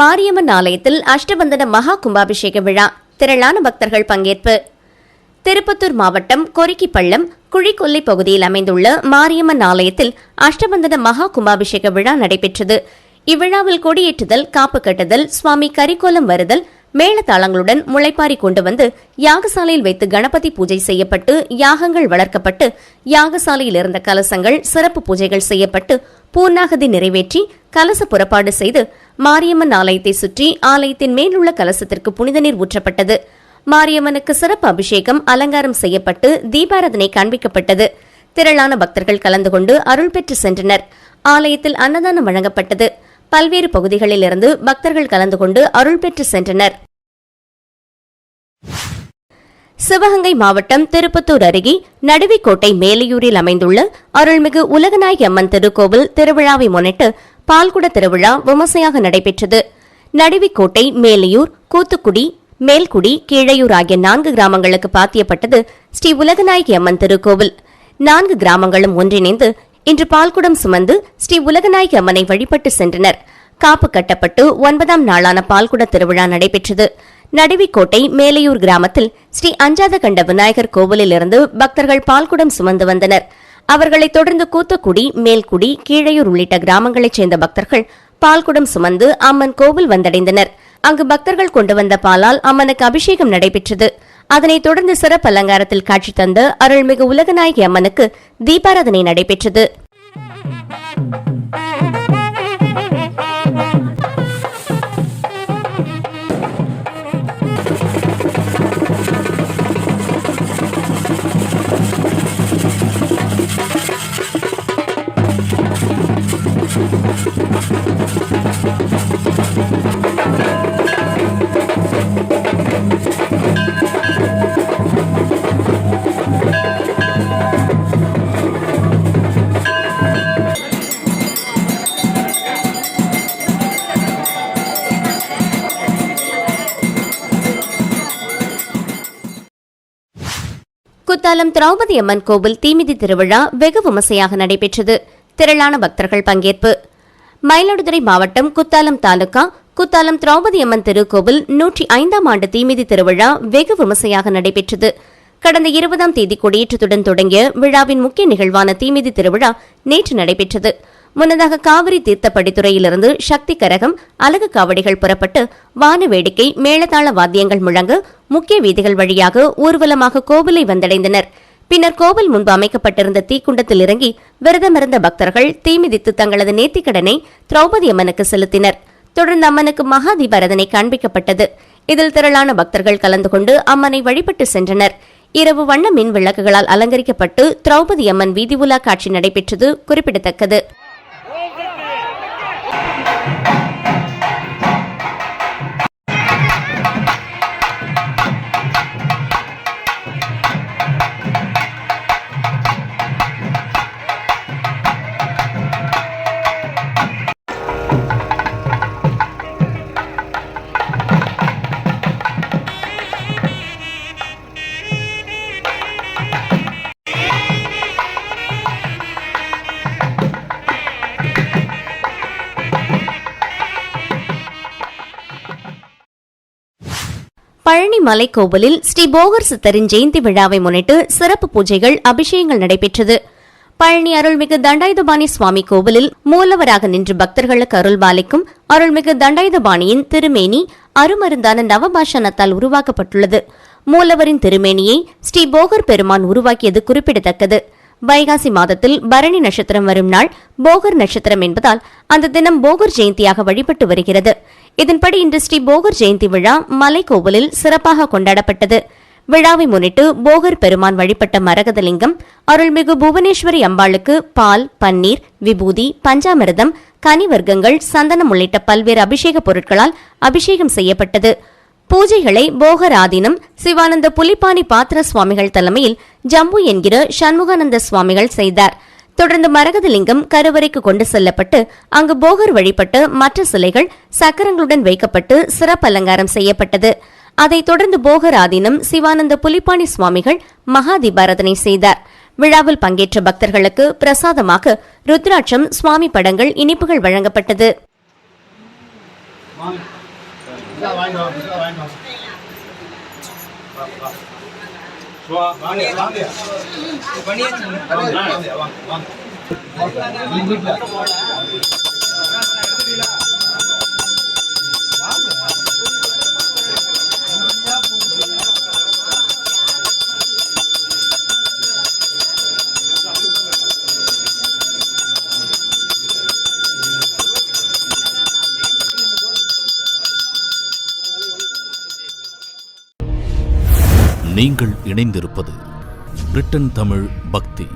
மாரியம்மன் ஆலயத்தில் அஷ்டபந்தன மகா கும்பாபிஷேக விழா, திரளான பக்தர்கள் பங்கேற்பு. திருப்பத்தூர் மாவட்டம் கொரிக்கிப்பள்ளம் குழிக்கொல்லை பகுதியில் அமைந்துள்ள மாரியம்மன் ஆலயத்தில் அஷ்டபந்தன மகா கும்பாபிஷேக விழா நடைபெற்றது. இவ்விழாவில் கொடியேற்றுதல், காப்பு கட்டுதல், சுவாமி கரிக்கோலம் வருதல், மேளதாளங்களுடன் முளைப்பாரி கொண்டு வந்து யாகசாலையில் வைத்து கணபதி பூஜை செய்யப்பட்டு யாகங்கள் வளர்க்கப்பட்டு யாகசாலையில் இருந்த கலசங்கள் சிறப்பு பூஜைகள் செய்யப்பட்டு பூர்ணாகதி நிறைவேற்றி கலச புறப்பாடு செய்து மாரியம்மன் ஆலயத்தை சுற்றி ஆலயத்தின் மேலுள்ள கலசத்திற்கு புனித நீர் ஊற்றப்பட்டது. மாரியம்மனுக்கு சிறப்பு அபிஷேகம், அலங்காரம் செய்யப்பட்டு தீபாராதனை காண்பிக்கப்பட்டது. திரளான பக்தர்கள் கலந்து கொண்டு அருள் பெற்று சென்றனர். ஆலயத்தில் அன்னதானம் வழங்கப்பட்டது. பல்வேறு பகுதிகளில் இருந்து பக்தர்கள் கலந்து கொண்டு அருள் பெற்று சென்றனர். சிவகங்கை மாவட்டம் திருப்பத்தூர் அருகே நடுவிக்கோட்டை மேலையூரில் அமைந்துள்ள அருள்மிகு உலகநாயகி அம்மன் திருக்கோவில் திருவிழாவை முன்னிட்டு பால்குட திருவிழா விமர்சையாக நடைபெற்றது. நடுவிக்கோட்டை, மேலையூர், கூத்துக்குடி, மேல்குடி, கீழையூர் ஆகிய 4 கிராமங்களுக்கு பாத்தியப்பட்டது ஸ்ரீ உலகநாயகி அம்மன் திருக்கோவில். 4 கிராமங்களும் ஒன்றிணைந்து இன்று பால்குடம் சுமந்து ஸ்ரீ உலகநாயகி அம்மனை வழிபட்டு சென்றனர். காப்பு கட்டப்பட்டு 9ஆம் நாளான பால்குட திருவிழா நடைபெற்றது. நடுவிக்கோட்டை மேலையூர் கிராமத்தில் ஸ்ரீ அஞ்சாத கண்ட விநாயகர் கோவிலில் இருந்து பக்தர்கள் பால்குடம் சுமந்து வந்தனர். அவர்களைத் தொடர்ந்து கூத்துக்குடி, மேல்குடி, கீழையூர் உள்ளிட்ட கிராமங்களைச் சேர்ந்த பக்தர்கள் பால்குடம் சுமந்து அம்மன் கோவில் வந்தடைந்தனர். அங்கு பக்தர்கள் கொண்டு வந்த பாலால் அம்மனுக்கு அபிஷேகம் நடைபெற்றது. அதனைத் தொடர்ந்து சிறப்பு அலங்காரத்தில் காட்சி தந்த அருள்மிகு உலகநாயகி அம்மனுக்கு தீபாராதனை நடைபெற்றது. குத்தாலம் திரௌபதி அம்மன் கோவில் தீமிதி திருவிழா வெகு விமர்சையாக நடைபெற்றது. திரளான பக்தர்கள் பங்கேற்பு. மயிலாடுதுறை மாவட்டம் குத்தாலம் தாலுகா குத்தாலம் திரௌபதி அம்மன் திருக்கோவில் 105ஆம் ஆண்டு தீமிதி திருவிழா வெகு விமர்சையாக நடைபெற்றது. கடந்த 20ஆம் தேதி கொடியேற்றத்துடன் தொடங்கிய விழாவின் முக்கிய நிகழ்வான தீமிதி திருவிழா நேற்று நடைபெற்றது. முன்னதாக காவிரி தீர்த்தப்படித்துறையிலிருந்து சக்தி கரகம், அலகு காவடிகள் புறப்பட்டு வான வேடிக்கை, மேளதாள வாத்தியங்கள் முழங்க முக்கிய வீதிகள் வழியாக ஊர்வலமாக கோவிலை வந்தடைந்தனர். பின்னர் கோவில் முன்பு அமைக்கப்பட்டிருந்த தீக்குண்டத்தில் இறங்கி விரதமிருந்த பக்தர்கள் தீமிதித்து தங்களது நேர்த்திக்கடனை திரௌபதி அம்மனுக்கு செலுத்தினர். தொடர்ந்து அம்மனுக்கு மகா தீபாராதனை காண்பிக்கப்பட்டது. இதில் திரளான பக்தர்கள் கலந்து கொண்டு அம்மனை வழிபட்டு சென்றனர். இரவு வண்ண மின் விளக்குகளால் அலங்கரிக்கப்பட்டு திரௌபதி அம்மன் வீதி உலா காட்சி நடைபெற்றது குறிப்பிடத்தக்கது. பழனி மலை கோவிலில் ஸ்ரீ போகர் சித்தரின் ஜெயந்தி விழாவை முன்னிட்டு சிறப்பு பூஜைகள், அபிஷேகங்கள் நடைபெற்றது. பழனி அருள்மிகு தண்டாயுதபாணி சுவாமி கோவிலில் மூலவராக நின்று பக்தர்களுக்கு அருள்பாலிக்கும் அருள்மிகு தண்டாயுதபாணியின் திருமேனி அருமருந்தான நவபாஷானத்தால் உருவாக்கப்பட்டுள்ளது. மூலவரின் திருமேனியை ஸ்ரீ போகர் பெருமான் உருவாக்கியது குறிப்பிடத்தக்கது. வைகாசி மாதத்தில் பரணி நட்சத்திரம் வரும் நாள் போகர் நட்சத்திரம் என்பதால் அந்த தினம் போகர் ஜெயந்தியாக வழிபட்டு வருகிறது. இதன்படி இன்று ஸ்ரீ போகர் ஜெயந்தி விழா மலை கோவிலில் சிறப்பாக கொண்டாடப்பட்டது. விழாவை முன்னிட்டு போகர் பெருமான் வழிபட்ட மரகதலிங்கம், அருள்மிகு புவனேஸ்வரி அம்பாளுக்கு பால், பன்னீர், விபூதி, பஞ்சாமிர்தம், கனிவர்க்கங்கள், சந்தனம் உள்ளிட்ட பல்வேறு அபிஷேக பொருட்களால் அபிஷேகம் செய்யப்பட்டது. பூஜைகளை போகர் ஆதீனம் சிவானந்த புலிப்பாணி பாத்திர சுவாமிகள் தலைமையில் ஜம்பு என்கிற சண்முகானந்த சுவாமிகள் செய்தார். தொடர்ந்து மரகதலிங்கம் கருவறைக்கு கொண்டு செல்லப்பட்டு அங்கு போகர் வழிபட்டு மற்ற சிலைகள் சக்கரங்களுடன் வைக்கப்பட்டு சிறப்பு அலங்காரம் செய்யப்பட்டது. அதைத் தொடர்ந்து போகர் ஆதீனம் சிவானந்த புலிப்பாணி சுவாமிகள் மகா தீபாராதனை செய்தார். விழாவில் பங்கேற்ற பக்தர்களுக்கு பிரசாதமாக ருத்ராட்சம், சுவாமி படங்கள், இனிப்புகள் வழங்கப்பட்டது. நீங்கள் இணைந்திருப்பது பிரிட்டன் தமிழ் பக்தி.